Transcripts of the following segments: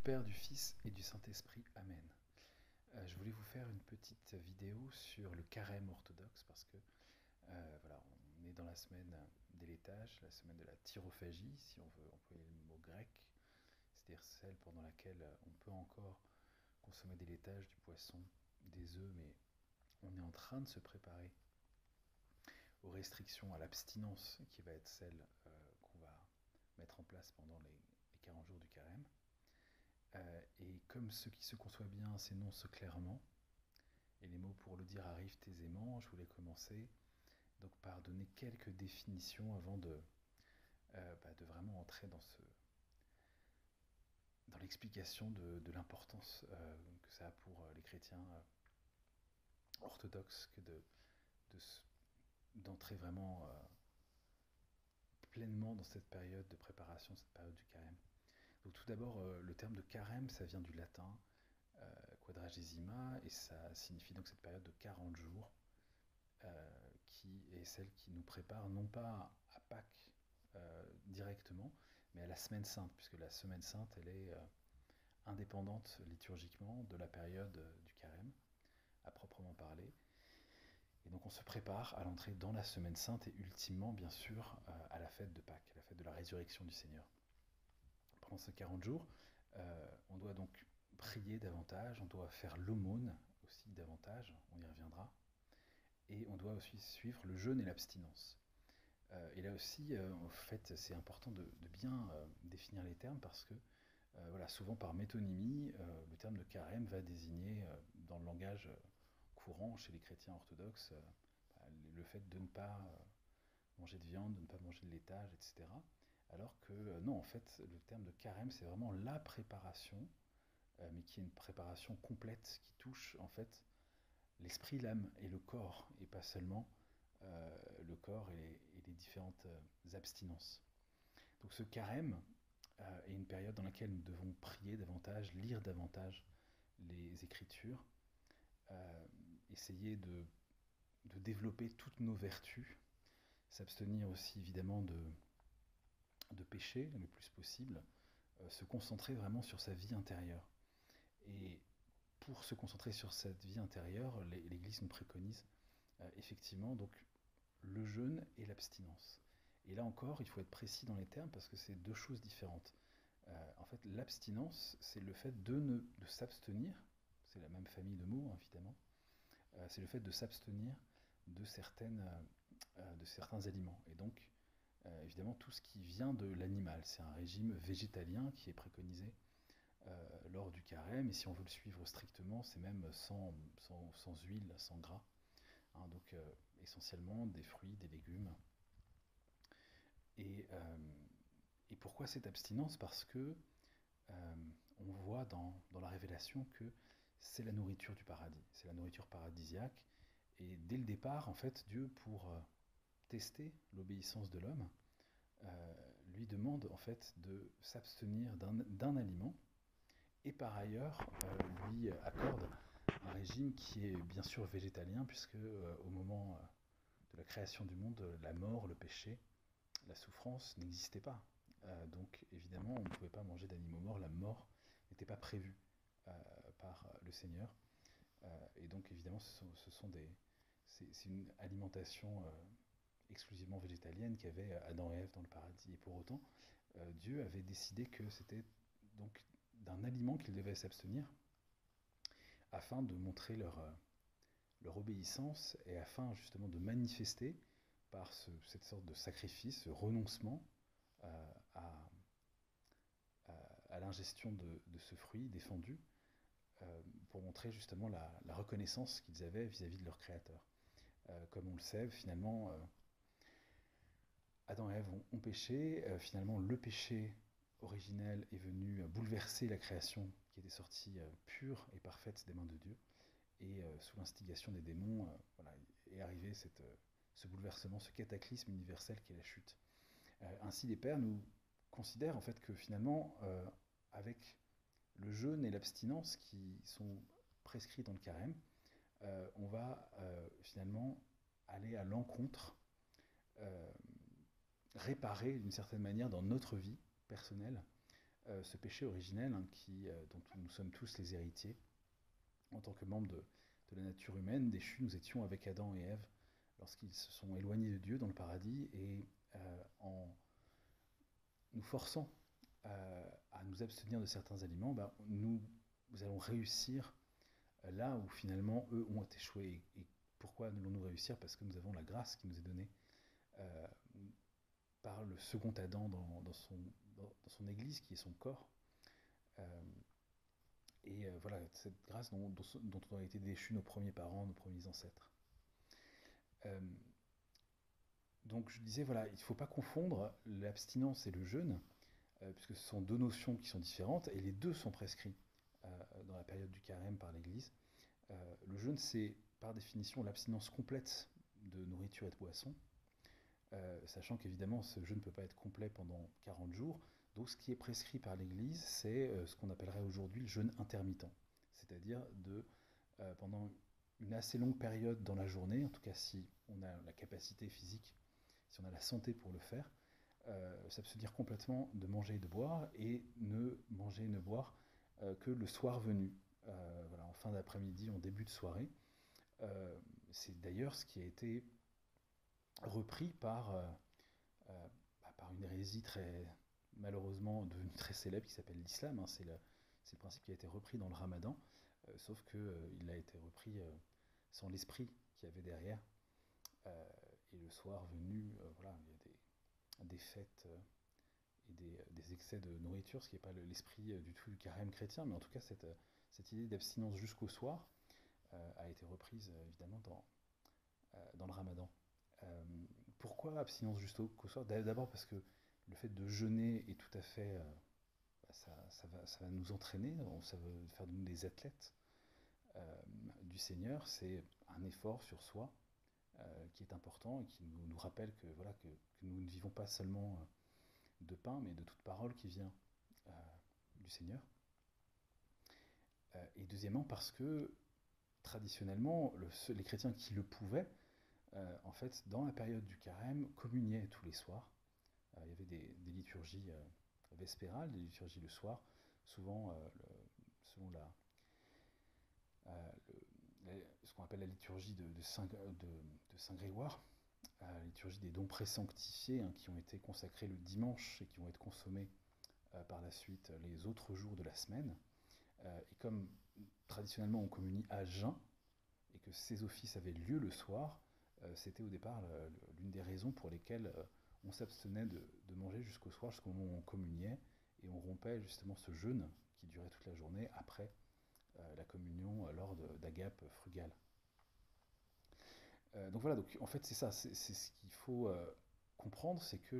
Père, du Fils et du Saint-Esprit. Amen. Je voulais vous faire une petite vidéo sur le carême orthodoxe parce que voilà, on est dans la semaine des laitages, la semaine de la tyrophagie, si on veut employer le mot grec, c'est-à-dire celle pendant laquelle on peut encore consommer des laitages, du poisson, des œufs, mais on est en train de se préparer aux restrictions, à l'abstinence qui va être celle qu'on va mettre en place pendant les 40 jours du carême. Et comme ce qui se conçoit bien s'énonce clairement, et les mots pour le dire arrivent aisément, je voulais commencer donc par donner quelques définitions avant de vraiment entrer dans l'explication de l'importance que ça a pour les chrétiens orthodoxes que d'entrer vraiment pleinement dans cette période de préparation, cette période du carême. Donc tout d'abord, le terme de carême, ça vient du latin quadragesima, et ça signifie donc cette période de 40 jours qui est celle qui nous prépare non pas à Pâques directement, mais à la Semaine Sainte, puisque la Semaine Sainte, elle est indépendante liturgiquement de la période du carême, à proprement parler. Et donc on se prépare à l'entrée dans la Semaine Sainte et ultimement, bien sûr, à la fête de Pâques, à la fête de la résurrection du Seigneur. Pendant ces 40 jours, on doit donc prier davantage, on doit faire l'aumône aussi davantage, on y reviendra, et on doit aussi suivre le jeûne et l'abstinence. Et là aussi, en fait, c'est important de bien définir les termes parce que, voilà, souvent par métonymie, le terme de carême va désigner, dans le langage courant chez les chrétiens orthodoxes, le fait de ne pas manger de viande, de ne pas manger de laitage, etc. Alors que non, en fait, le terme de carême, c'est vraiment la préparation, mais qui est une préparation complète qui touche en fait l'esprit, l'âme et le corps, et pas seulement le corps et les différentes abstinences. Donc ce carême est une période dans laquelle nous devons prier davantage, lire davantage les Écritures, essayer de développer toutes nos vertus, s'abstenir aussi évidemment de pécher le plus possible, se concentrer vraiment sur sa vie intérieure. Et pour se concentrer sur cette vie intérieure, l'Église nous préconise effectivement donc le jeûne et l'abstinence. Et là encore, il faut être précis dans les termes parce que c'est deux choses différentes. En fait, l'abstinence, c'est le fait de s'abstenir, c'est la même famille de mots évidemment, c'est le fait de s'abstenir de certains aliments. Et donc, évidemment, tout ce qui vient de l'animal, c'est un régime végétalien qui est préconisé lors du carême, et si on veut le suivre strictement, c'est même sans huile, sans gras. Hein, donc essentiellement des fruits, des légumes. Et pourquoi cette abstinence? Parce que on voit dans la révélation que c'est la nourriture du paradis, c'est la nourriture paradisiaque. Et dès le départ, en fait, Dieu, pour tester l'obéissance de l'homme, lui demande en fait de s'abstenir d'un aliment, et par ailleurs lui accorde un régime qui est bien sûr végétalien, puisque au moment de la création du monde, la mort, le péché, la souffrance n'existait pas. Donc évidemment, on ne pouvait pas manger d'animaux morts, la mort n'était pas prévue par le Seigneur. Et donc évidemment, c'est une alimentation exclusivement végétalienne qu'avaient Adam et Ève dans le paradis. Et pour autant, Dieu avait décidé que c'était donc d'un aliment qu'ils devaient s'abstenir afin de montrer leur obéissance et afin justement de manifester par cette sorte de sacrifice, ce renoncement à l'ingestion de ce fruit défendu, pour montrer justement la reconnaissance qu'ils avaient vis-à-vis de leur Créateur. Comme on le sait, finalement, Adam et Ève ont péché. Finalement, le péché originel est venu bouleverser la création qui était sortie pure et parfaite des mains de Dieu. Et sous l'instigation des démons, voilà, est arrivé ce bouleversement, ce cataclysme universel qu'est la chute. Ainsi, les pères nous considèrent en fait que finalement, avec le jeûne et l'abstinence qui sont prescrits dans le carême, on va finalement aller à l'encontre, réparer d'une certaine manière dans notre vie personnelle ce péché originel, hein, dont nous sommes tous les héritiers. En tant que membres de la nature humaine déchue, nous étions avec Adam et Ève lorsqu'ils se sont éloignés de Dieu dans le paradis, et en nous forçant à nous abstenir de certains aliments, nous allons réussir là où finalement eux ont échoué. Et pourquoi allons-nous réussir? Parce que nous avons la grâce qui nous est donnée euh, par le second Adam dans son Église, qui est son corps. Euh, voilà, cette grâce dont ont été déchus nos premiers parents, nos premiers ancêtres. Euh, donc je disais, voilà, il ne faut pas confondre l'abstinence et le jeûne, puisque ce sont deux notions qui sont différentes, et les deux sont prescrits dans la période du carême par l'Église. Le jeûne, c'est par définition l'abstinence complète de nourriture et de boisson, sachant qu'évidemment ce jeûne ne peut pas être complet pendant 40 jours. Donc ce qui est prescrit par l'Église, c'est ce qu'on appellerait aujourd'hui le jeûne intermittent, c'est-à-dire pendant une assez longue période dans la journée, en tout cas si on a la capacité physique, si on a la santé pour le faire, s'abstenir complètement de manger et de boire, et ne manger et ne boire que le soir venu. Voilà, en fin d'après-midi, en début de soirée. C'est d'ailleurs ce qui a été repris par une hérésie malheureusement devenue très célèbre, qui s'appelle l'islam. Hein. C'est le principe qui a été repris dans le ramadan, sauf qu'il a été repris sans l'esprit qu'il y avait derrière. Et le soir venu, voilà, il y a des fêtes et des excès de nourriture, ce qui n'est pas l'esprit du tout du carême chrétien, mais en tout cas cette idée d'abstinence jusqu'au soir a été reprise évidemment dans le ramadan. Euh, Pourquoi abstinence jusqu'au soir? D'abord parce que le fait de jeûner est tout à fait... ça va nous entraîner, ça va faire de nous des athlètes du Seigneur. C'est un effort sur soi qui est important et qui nous rappelle que nous ne vivons pas seulement de pain, mais de toute parole qui vient euh, du Seigneur. Et deuxièmement, parce que traditionnellement, les chrétiens qui le pouvaient, en fait, dans la période du carême, communiaient tous les soirs. Il y avait des liturgies vespérales, des liturgies le soir, souvent selon ce qu'on appelle la liturgie de Saint Grégoire, la liturgie des dons présanctifiés, hein, qui ont été consacrés le dimanche et qui vont être consommés par la suite les autres jours de la semaine. Et comme traditionnellement on communie à jeun, et que ces offices avaient lieu le soir, c'était au départ l'une des raisons pour lesquelles on s'abstenait de manger jusqu'au soir, jusqu'au moment où on communiait, et on rompait justement ce jeûne qui durait toute la journée après la communion lors d'agapes frugales. Donc voilà, donc en fait c'est ça, c'est ce qu'il faut comprendre, c'est que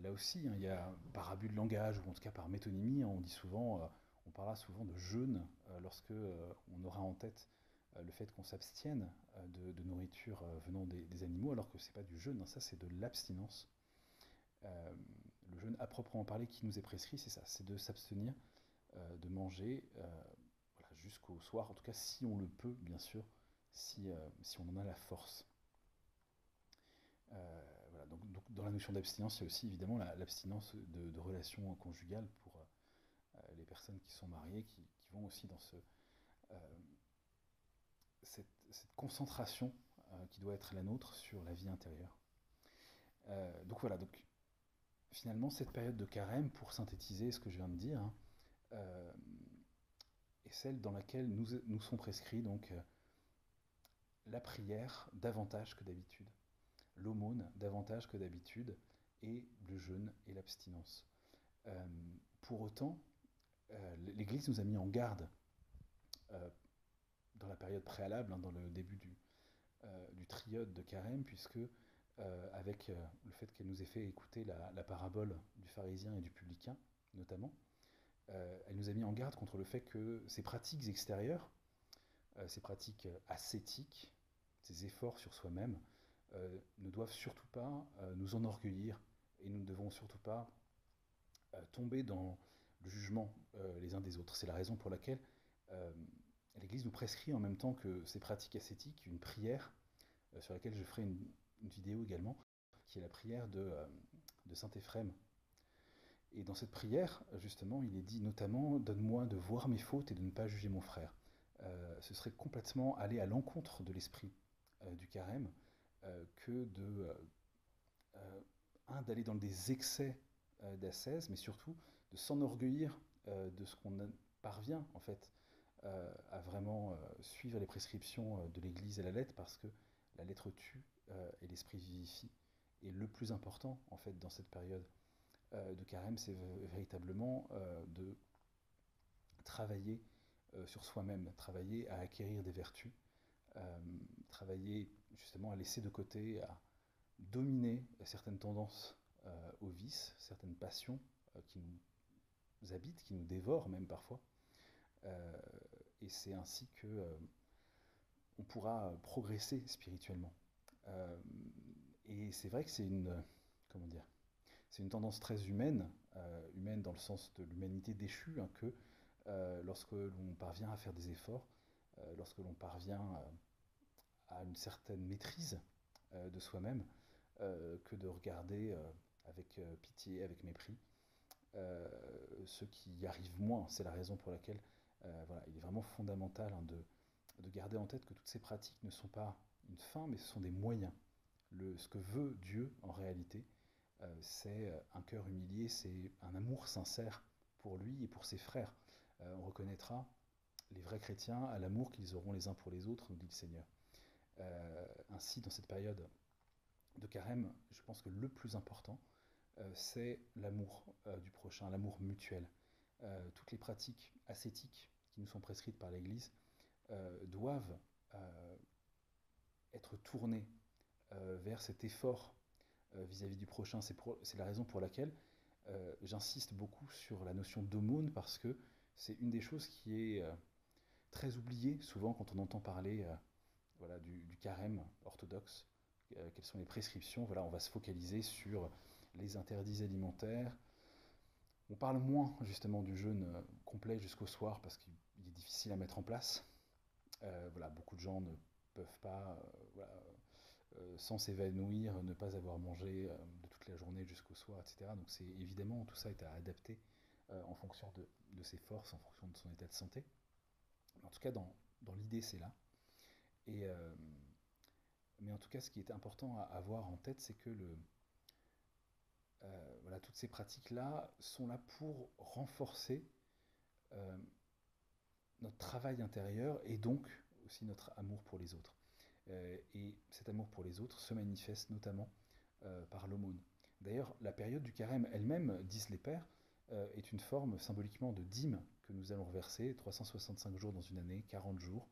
là aussi, hein, il y a par abus de langage, ou en tout cas par métonymie, hein, on parlera souvent de jeûne lorsque on aura en tête le fait qu'on s'abstienne de nourriture venant des animaux, alors que c'est pas du jeûne, hein, ça c'est de l'abstinence. Euh, le jeûne à proprement parler qui nous est prescrit, c'est ça, c'est de s'abstenir de manger voilà, jusqu'au soir, en tout cas si on le peut, bien sûr, si on en a la force. Voilà, donc, dans la notion d'abstinence, il y a aussi évidemment l'abstinence de relations conjugales pour les personnes qui sont mariées, qui vont aussi dans cette concentration qui doit être la nôtre sur la vie intérieure. Donc voilà, donc finalement cette période de carême, pour synthétiser ce que je viens de dire, hein, est celle dans laquelle nous sont prescrits donc la prière davantage que d'habitude, l'aumône davantage que d'habitude, et le jeûne et l'abstinence. Pour autant, l'Église nous a mis en garde dans la période préalable, hein, dans le début du triode de carême, puisque avec le fait qu'elle nous ait fait écouter la parabole du pharisien et du publicain, notamment, elle nous a mis en garde contre le fait que ces pratiques extérieures, ces pratiques ascétiques, ces efforts sur soi-même, ne doivent surtout pas nous enorgueillir, et nous ne devons surtout pas tomber dans le jugement les uns des autres. C'est la raison pour laquelle l'Église nous prescrit en même temps que ces pratiques ascétiques une prière sur laquelle je ferai une vidéo également, qui est la prière de Saint Éphrem. Et dans cette prière, justement, il est dit notamment: «Donne-moi de voir mes fautes et de ne pas juger mon frère». Ce serait complètement aller à l'encontre de l'esprit du carême, que d'aller dans des excès d'ascèse, mais surtout de s'enorgueillir de ce qu'on parvient en fait à vraiment suivre les prescriptions de l'Église à la lettre, parce que la lettre tue et l'esprit vivifie. Et le plus important en fait dans cette période de carême, c'est véritablement de travailler sur soi-même, travailler à acquérir des vertus, travailler justement à laisser de côté, à dominer certaines tendances au vice, certaines passions qui nous habitent, qui nous dévorent même parfois. Euh, et c'est ainsi que on pourra progresser spirituellement. Euh, et c'est vrai que c'est une, comment dire, c'est une tendance très humaine, humaine dans le sens de l'humanité déchue, hein, que lorsque l'on parvient à faire des efforts, lorsque l'on parvient à une certaine maîtrise de soi-même, que de regarder avec pitié, avec mépris, ceux qui y arrivent moins. C'est la raison pour laquelle voilà, il est vraiment fondamental, hein, de garder en tête que toutes ces pratiques ne sont pas une fin, mais ce sont des moyens. Ce que veut Dieu en réalité, c'est un cœur humilié, c'est un amour sincère pour lui et pour ses frères. On reconnaîtra les vrais chrétiens à l'amour qu'ils auront les uns pour les autres, nous dit le Seigneur. Ainsi, dans cette période de carême, je pense que le plus important, c'est l'amour du prochain, l'amour mutuel. Toutes les pratiques ascétiques qui nous sont prescrites par l'Église doivent être tournées vers cet effort vis-à-vis du prochain. C'est la raison pour laquelle j'insiste beaucoup sur la notion d'aumône, parce que c'est une des choses qui est très oubliée souvent quand on entend parler voilà, du carême orthodoxe. Quelles sont les prescriptions? Voilà, on va se focaliser sur les interdits alimentaires. On parle moins justement du jeûne complet jusqu'au soir, parce qu'il est difficile à mettre en place. Voilà, beaucoup de gens ne peuvent pas, voilà, sans s'évanouir, ne pas avoir mangé de toute la journée jusqu'au soir, etc. Donc c'est évidemment, tout ça est à adapter en fonction de ses forces, en fonction de son état de santé. Mais en tout cas, dans l'idée, c'est là. Et, mais en tout cas, ce qui est important à avoir en tête, c'est que voilà, toutes ces pratiques-là sont là pour renforcer euh, notre travail intérieur et donc aussi notre amour pour les autres. Et cet amour pour les autres se manifeste notamment par l'aumône. D'ailleurs, la période du carême elle-même, disent les pères, est une forme symboliquement de dîme que nous allons reverser, 365 jours dans une année, 40 jours,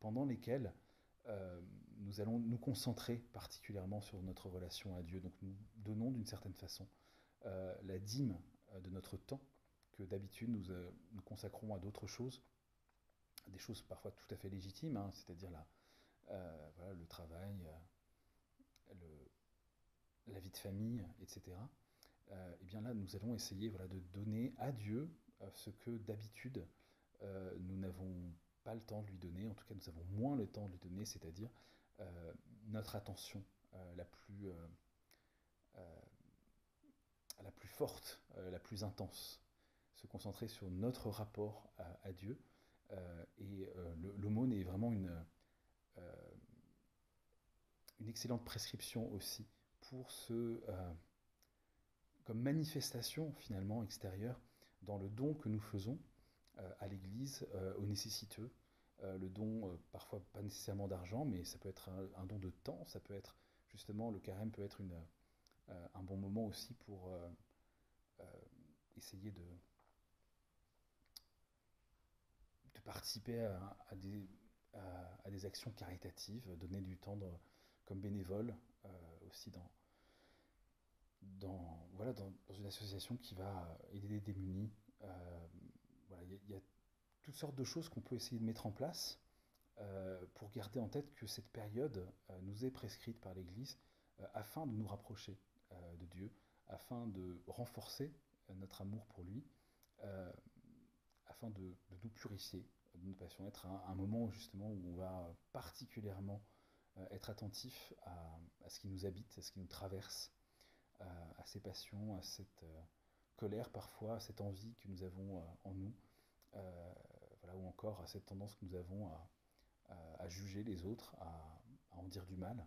pendant lesquels nous allons nous concentrer particulièrement sur notre relation à Dieu. Donc nous donnons d'une certaine façon la dîme de notre temps, que d'habitude nous consacrons à d'autres choses, des choses parfois tout à fait légitimes, hein, c'est-à-dire voilà, le travail, la vie de famille, etc. Et bien là, nous allons essayer, voilà, de donner à Dieu ce que d'habitude nous n'avons pas le temps de lui donner, en tout cas nous avons moins le temps de lui donner, c'est-à-dire notre attention euh, la plus forte, la plus intense, se concentrer sur notre rapport à Dieu. Et l'aumône est vraiment euh, une excellente prescription aussi pour comme manifestation finalement extérieure dans le don que nous faisons à l'Église, aux nécessiteux. Le don, parfois pas nécessairement d'argent, mais ça peut être un don de temps, ça peut être justement, le carême peut être un bon moment aussi pour euh, essayer de participer à des actions caritatives, donner du temps comme bénévole aussi voilà, dans une association qui va aider les démunis. Voilà, il y a toutes sortes de choses qu'on peut essayer de mettre en place pour garder en tête que cette période nous est prescrite par l'Église afin de nous rapprocher de Dieu, afin de renforcer notre amour pour lui, euh, afin de nous purifier de nos passions, être un moment justement où on va particulièrement être attentif à ce qui nous habite, à ce qui nous traverse, à ces passions, à cette colère parfois, à cette envie que nous avons en nous, euh, voilà, ou encore à cette tendance que nous avons à juger les autres, à en dire du mal,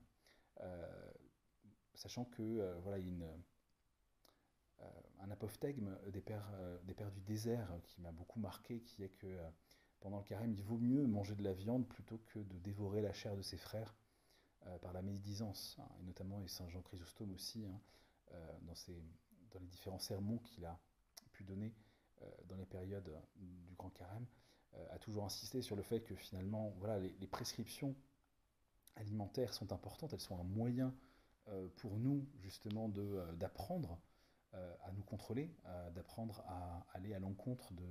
euh, sachant que voilà, il y a un apophthegme des pères du désert qui m'a beaucoup marqué, qui est que pendant le carême, il vaut mieux manger de la viande plutôt que de dévorer la chair de ses frères par la médisance, hein, et notamment, et Saint Jean Chrysostome aussi, hein, dans les différents sermons qu'il a pu donner dans les périodes du Grand Carême, a toujours insisté sur le fait que finalement, voilà, les prescriptions alimentaires sont importantes, elles sont un moyen pour nous justement d'apprendre à nous contrôler, d'apprendre à aller à l'encontre de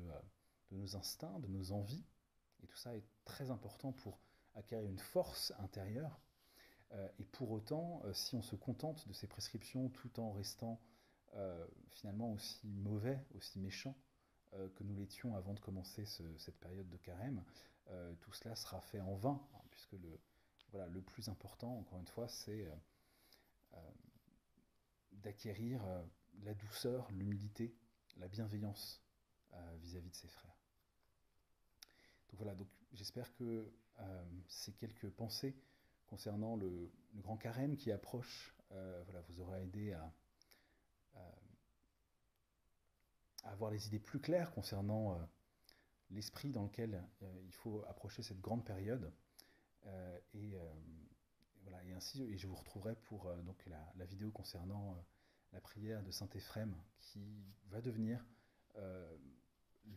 nos instincts, de nos envies. Et tout ça est très important pour acquérir une force intérieure. Et pour autant, si on se contente de ces prescriptions tout en restant finalement aussi mauvais, aussi méchant que nous l'étions avant de commencer cette période de carême, tout cela sera fait en vain, hein, puisque voilà, le plus important, encore une fois, c'est d'acquérir la douceur, l'humilité, la bienveillance vis-à-vis de ses frères. Donc voilà, donc j'espère que ces quelques pensées concernant le grand carême qui approche voilà, vous aura aidé à avoir les idées plus claires concernant l'esprit dans lequel il faut approcher cette grande période. Voilà, et ainsi, et je vous retrouverai pour donc la vidéo concernant la prière de Saint Éphrem, qui va devenir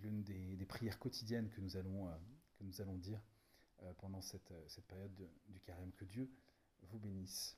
l'une des prières quotidiennes que nous allons dire pendant cette période du carême. Que Dieu vous bénisse.